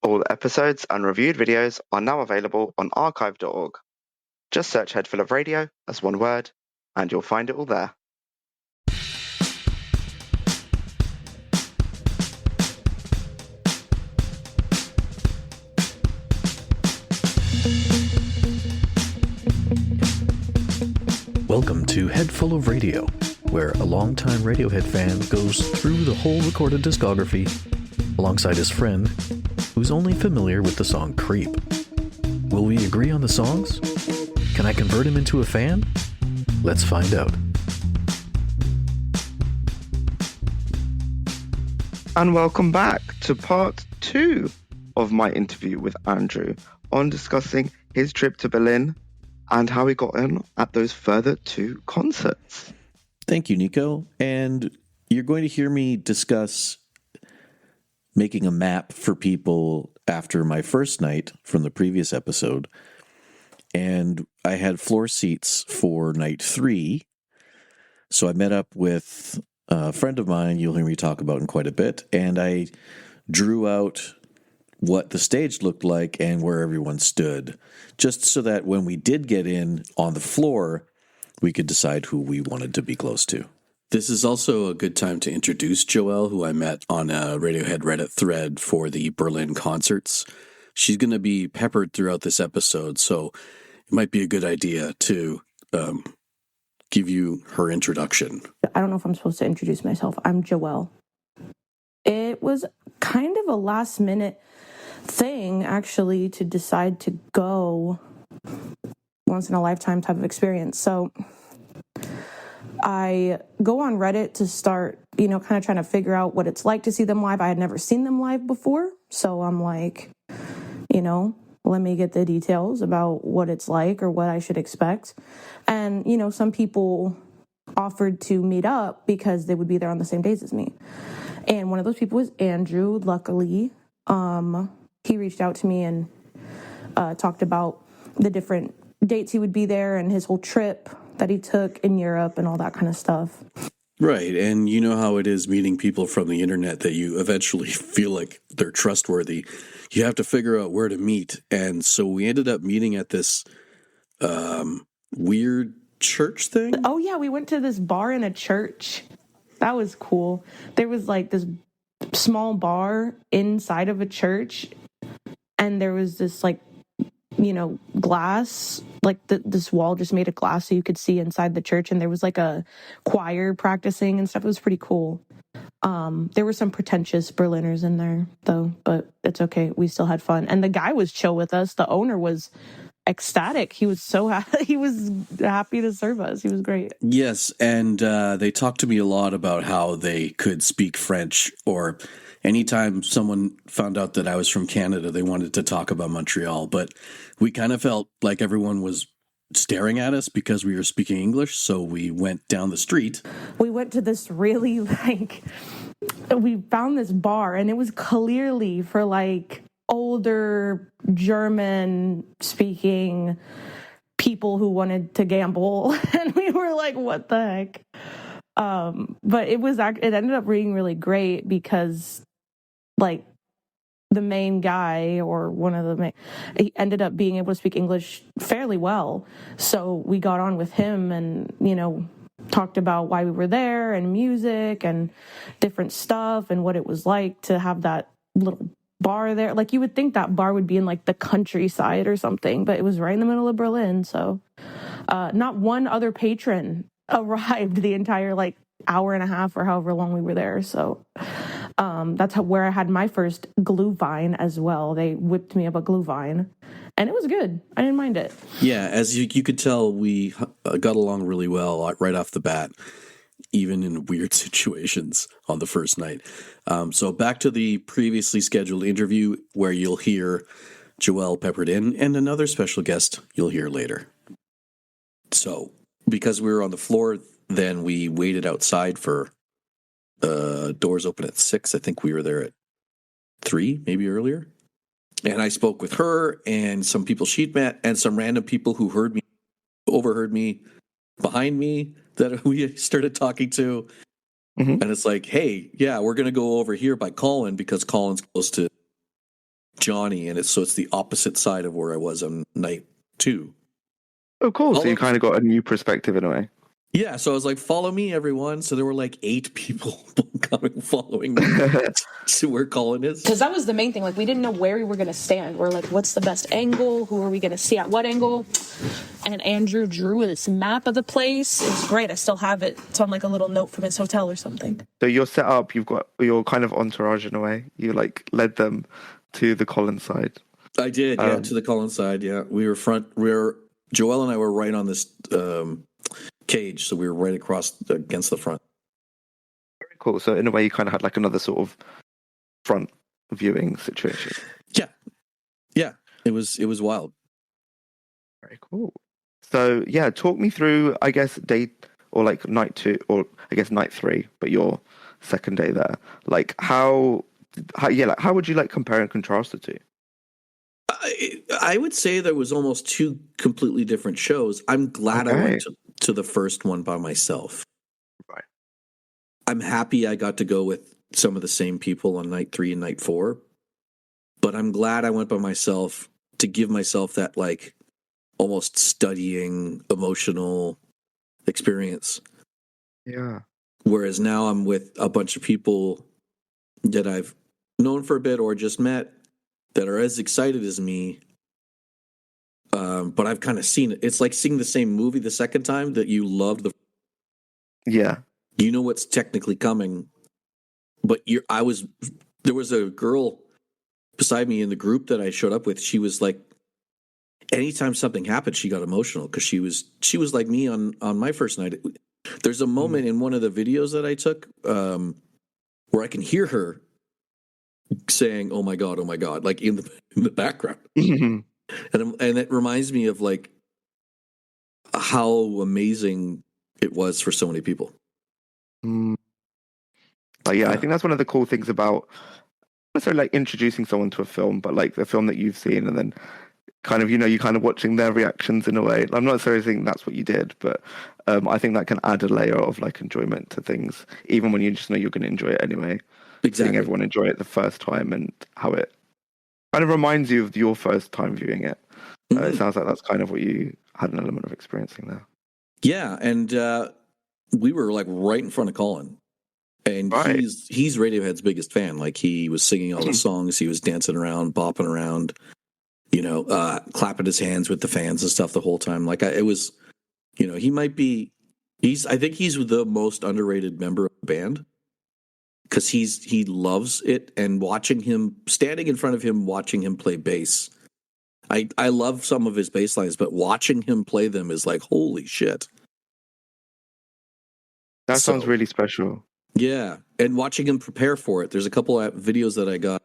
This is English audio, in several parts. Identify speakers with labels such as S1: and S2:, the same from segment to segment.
S1: All episodes and reviewed videos are now available on archive.org. Just search Head Full of Radio as one word, and you'll find it all there.
S2: Welcome to Head Full of Radio, where a longtime Radiohead fan goes through the whole recorded discography alongside his friend, who's only familiar with the song Creep. Will we agree on the songs? Can I convert him into a fan? Let's find out.
S1: And welcome back to part 2 of my interview with Andrew on discussing his trip to Berlin and how he got in at those further 2 concerts.
S2: Thank you, Nico. And you're going to hear me discuss making a map for people after my first night from the previous episode. And I had floor seats for night 3. So I met up with a friend of mine you'll hear me talk about in quite a bit. And I drew out what the stage looked like and where everyone stood, just so that when we did get in on the floor, we could decide who we wanted to be close to.
S3: This is also a good time to introduce Joelle, who I met on a Radiohead Reddit thread for the Berlin concerts. She's going to be peppered throughout this episode, so it might be a good idea to give you her introduction.
S4: I don't know if I'm supposed to introduce myself. I'm Joelle. It was kind of a last-minute thing, actually, to decide to go once-in-a-lifetime type of experience. So I go on Reddit to start, kind of trying to figure out what it's like to see them live. I had never seen them live before, so I'm like, let me get the details about what it's like or what I should expect. And, some people offered to meet up because they would be there on the same days as me. And one of those people was Andrew, luckily. He reached out to me and talked about the different dates he would be there and his whole trip that he took in Europe and all that kind of stuff.
S3: Right, and you know how it is meeting people from the internet that you eventually feel like they're trustworthy. You have to figure out where to meet, and so we ended up meeting at this weird church thing.
S4: Oh, yeah, we went to this bar in a church. That was cool. There was like this small bar inside of a church, and there was this glass, this wall just made of glass so you could see inside the church, and there was like a choir practicing and stuff. It was pretty cool. There were some pretentious Berliners in there though, but it's okay. We still had fun, and the guy was chill with us. The owner was ecstatic. He was so happy. He was happy to serve us. He was great.
S3: Yes, and they talked to me a lot about how they could speak French, or anytime someone found out that I was from Canada, they wanted to talk about Montreal. But we kind of felt like everyone was staring at us because we were speaking English, so we went down the street.
S4: We went to this really, we found this bar, and it was clearly for, older German-speaking people who wanted to gamble, and we were like, what the heck? But it ended up being really great because, the main guy, or one of the main, he ended up being able to speak English fairly well. So we got on with him and, talked about why we were there and music and different stuff and what it was like to have that little bar there. You would think that bar would be in the countryside or something, but it was right in the middle of Berlin. So not one other patron arrived the entire hour and a half or however long we were there. So that's where I had my first Glühwein as well. They whipped me up a Glühwein, and it was good. I didn't mind it.
S3: Yeah, as you could tell, we got along really well right off the bat, even in weird situations on the first night. So back to the previously scheduled interview, where you'll hear Joelle peppered in, and another special guest you'll hear later. So because we were on the floor, then we waited outside for doors open at 6. I think we were there at 3, maybe earlier. And I spoke with her and some people she'd met and some random people who overheard me behind me that we started talking to. Mm-hmm. And it's like, hey, yeah, we're going to go over here by Colin because Colin's close to Johnny, and it's the opposite side of where I was on night 2.
S1: Oh, cool. So
S3: Although-
S1: you kind of got a new perspective in a way.
S3: Yeah, so I was like, follow me, everyone. So there were like 8 people coming, following me to where Colin is.
S5: Because that was the main thing. Like, we didn't know where we were going to stand. We're like, what's the best angle? Who are we going to see at what angle? And Andrew drew this map of the place. It was great. I still have it. It's on like a little note from his hotel or something.
S1: So you're set up, you've got your kind of entourage in a way. You like led them to the Colin side.
S3: I did, yeah, to the Colin side, yeah. Joelle and I were right on this cage, so we were right across against the front.
S1: Very cool. So in a way, you kind of had like another sort of front viewing situation.
S3: Yeah, it was wild.
S1: Very cool. So yeah, talk me through, I guess, day or like night 2, or I guess night 3, but your second day there. Like how would you like compare and contrast the two?
S3: I would say there was almost 2 completely different shows. I'm glad I went to the first one by myself.
S1: Right.
S3: I'm happy I got to go with some of the same people on night 3 and night 4, but I'm glad I went by myself to give myself that like almost studying emotional experience.
S1: Yeah.
S3: Whereas now I'm with a bunch of people that I've known for a bit or just met that are as excited as me. But I've kind of seen it. It's like seeing the same movie the second time that you loved.
S1: Yeah.
S3: You know what's technically coming, but there was a girl beside me in the group that I showed up with. She was like, anytime something happened, she got emotional because she was like me on my first night. There's a moment in one of the videos that I took where I can hear her saying, "Oh my god, like in the background." And it reminds me of like how amazing it was for so many people.
S1: But yeah, I think that's one of the cool things about not necessarily like introducing someone to a film, but like the film that you've seen, and then kind of, you kind of watching their reactions in a way. I'm not necessarily saying that's what you did, but I think that can add a layer of like enjoyment to things, even when you just know you're going to enjoy it anyway.
S3: Exactly.
S1: Seeing everyone enjoy it the first time and how it kind of reminds you of your first time viewing it. It sounds like that's kind of what you had an element of experiencing there.
S3: Yeah, and we were like right in front of Colin, and
S1: right.
S3: he's Radiohead's biggest fan. Like he was singing all the songs, he was dancing around, bopping around, clapping his hands with the fans and stuff the whole time. Like it was, he might be. I think he's the most underrated member of the band because he loves it, and standing in front of him, watching him play bass. I love some of his bass lines, but watching him play them is like, holy shit.
S1: That sounds really special.
S3: Yeah, and watching him prepare for it. There's a couple of videos that I got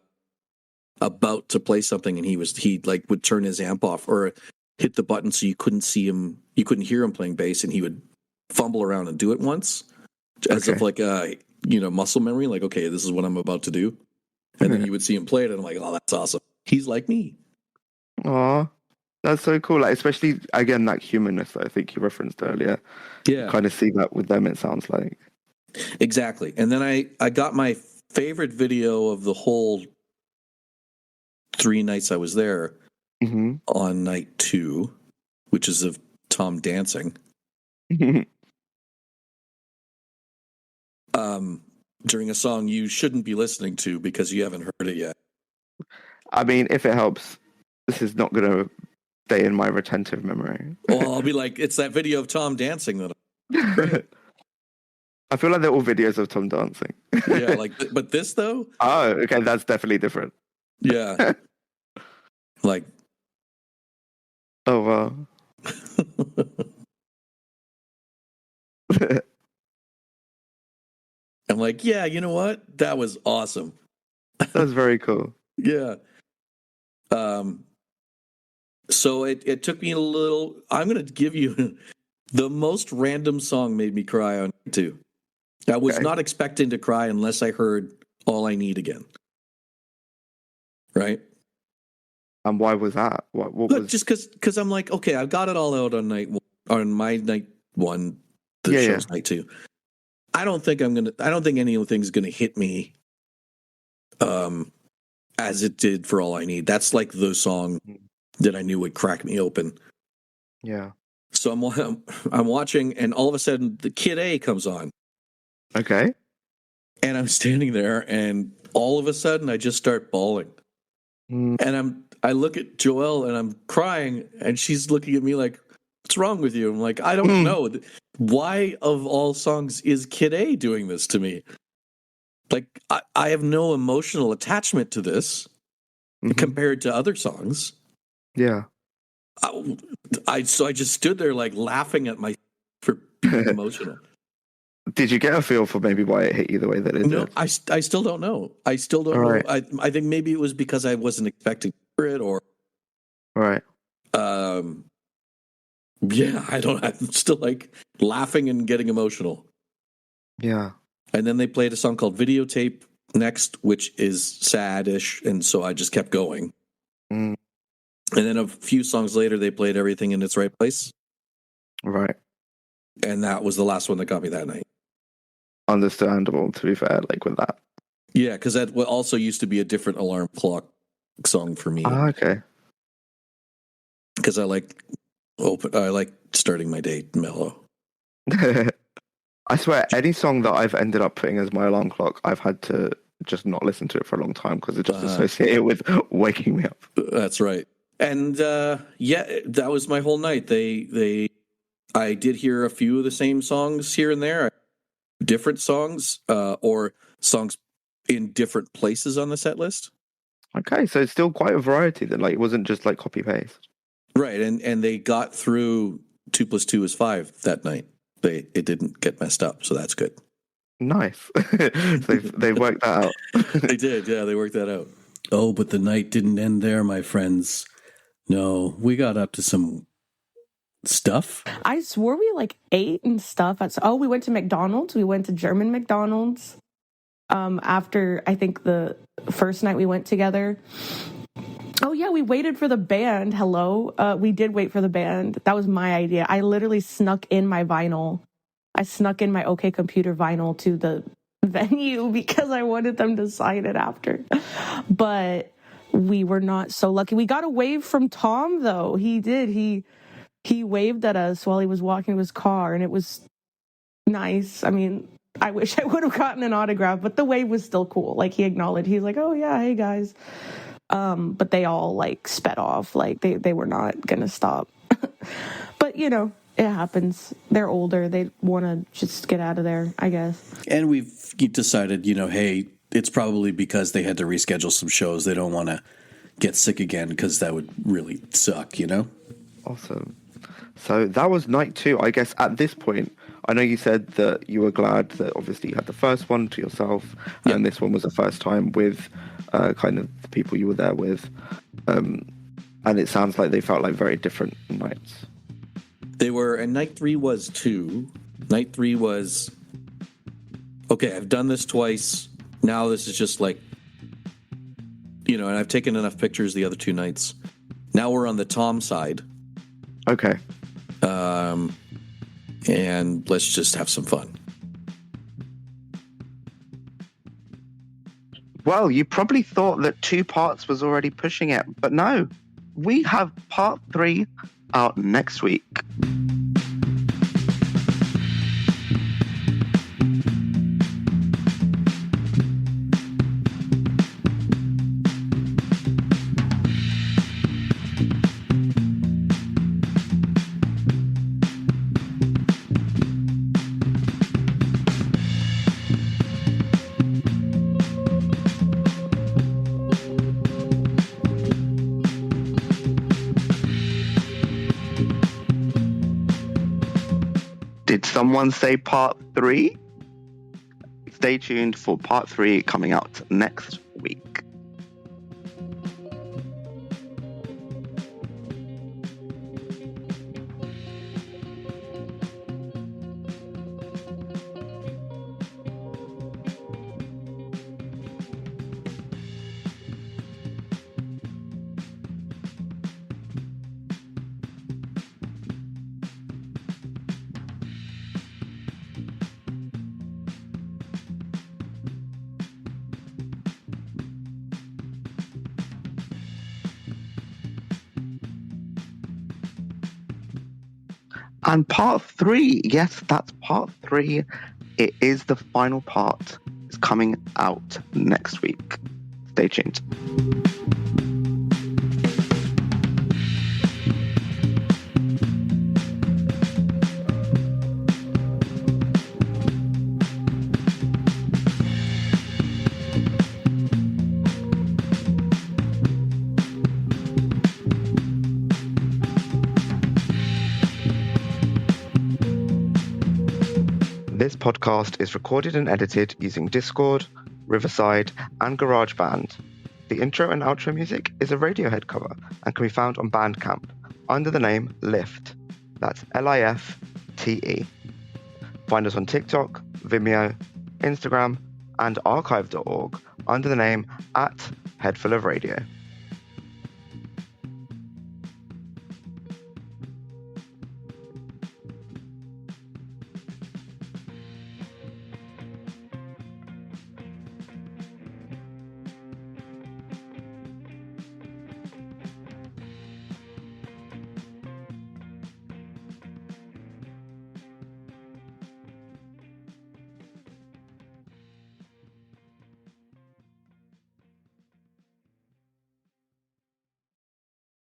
S3: about to play something, and he would turn his amp off or hit the button so you couldn't hear him playing bass, and he would fumble around and do it once as if like muscle memory, like, okay, this is what I'm about to do. And then you would see him play it, and I'm like, oh, that's awesome. He's like me.
S1: Aw, that's so cool. Like, especially, again, that humanness that I think you referenced earlier.
S3: Yeah.
S1: You kind of see that with them, it sounds like.
S3: Exactly. And then I got my favorite video of the whole 3 nights I was there on night 2, which is of Tom dancing. During a song you shouldn't be listening to because you haven't heard it yet. I
S1: mean, if it helps, this is not going to stay in my retentive memory.
S3: Well, I'll be like, it's that video of Tom dancing that
S1: I feel like they're all videos of Tom dancing.
S3: Yeah, but this though?
S1: Oh, okay, that's definitely different.
S3: Yeah. Like.
S1: Oh, wow.
S3: I'm like, yeah, you know what? That was awesome.
S1: That's very cool.
S3: Yeah. So it took me a little. I'm going to give you the most random song made me cry on too. I was not expecting to cry unless I heard All I Need Again. Right?
S1: And why was that? What was...
S3: Just because I'm like, okay, I've got it all out on my night 1. The show's night 2. I don't think anything's gonna hit me as it did for All I Need. That's like the song that I knew would crack me open.
S1: Yeah.
S3: So I'm watching, and all of a sudden the Kid A comes on,
S1: Okay.
S3: and I'm standing there, and all of a sudden I just start bawling, and I look at Joelle, and I'm crying, and she's looking at me like, "What's wrong with you?" I'm like, "I don't know. Why of all songs is Kid A doing this to me? Like, I have no emotional attachment to this compared to other songs."
S1: Yeah.
S3: So I just stood there like laughing at my for being emotional.
S1: Did you get a feel for maybe why it hit you the way that it
S3: No,
S1: did?
S3: I still don't know. I still don't know. I think maybe it was because I wasn't expecting it, or
S1: Right.
S3: yeah, I don't. I'm still like laughing and getting emotional.
S1: Yeah.
S3: And then they played a song called "Videotape" next, which is sad-ish, and so I just kept going.
S1: Mm.
S3: And then a few songs later, they played "Everything in Its Right Place,"
S1: Right.
S3: and that was the last one that got me that night.
S1: Understandable, to be fair, like with that.
S3: Yeah, because that also used to be a different alarm clock song for me.
S1: Okay.
S3: Because I like starting my day mellow.
S1: I swear, any song that I've ended up putting as my alarm clock, I've had to just not listen to it for a long time because it's just associated with waking me up.
S3: That's right. And yeah, that was my whole night. I did hear a few of the same songs here and there, different songs, or songs in different places on the set list.
S1: Okay, so it's still quite a variety then. Like, it wasn't just like copy paste.
S3: Right, and they got through 2 + 2 is 5 that night. It didn't get messed up, so that's good.
S1: Nice. They've worked that out.
S3: They did, yeah, they worked that out. Oh, but the night didn't end there, my friends. No, we got up to some stuff.
S4: I swore we like ate and stuff. We went to McDonald's. We went to German McDonald's. After I think the first night we went together. Oh yeah, we waited for the band. Hello. We did wait for the band. That was my idea. I literally snuck in my vinyl. I snuck in my OK Computer vinyl to the venue because I wanted them to sign it after. But we were not so lucky. We got a wave from Tom though. He did. He waved at us while he was walking to his car, and it was nice. I mean, I wish I would have gotten an autograph, but the wave was still cool. Like, he acknowledged. He's like, "Oh yeah, hey guys." But they all like sped off. Like they were not gonna stop. But you know, it happens. They're older. They want to just get out of there, I guess.
S3: And we've decided, hey, it's probably because they had to reschedule some shows. They don't want to get sick again because that would really suck,
S1: Awesome. So that was night 2. I guess at this point, I know you said that you were glad that obviously you had the first one to yourself, and this one was the first time with kind of the people you were there with. And it sounds like they felt like very different nights.
S3: They were, and night 3 was too. Night 3 was, okay, I've done this twice. Now this is just like, and I've taken enough pictures the other 2 nights. Now we're on the Tom side.
S1: Okay.
S3: And let's just have some fun.
S1: Well, you probably thought that 2 parts was already pushing it, but no. We have part 3 out next week. Did someone say part 3? Stay tuned for part 3 coming out next week. And part 3, yes, that's part 3. It is the final part. It's coming out next week. Stay tuned. This podcast is recorded and edited using Discord, Riverside, and GarageBand. The intro and outro music is a Radiohead cover and can be found on Bandcamp under the name Lift. That's Lifte. Find us on TikTok, Vimeo, Instagram, and archive.org under the name @HeadfulOfRadio.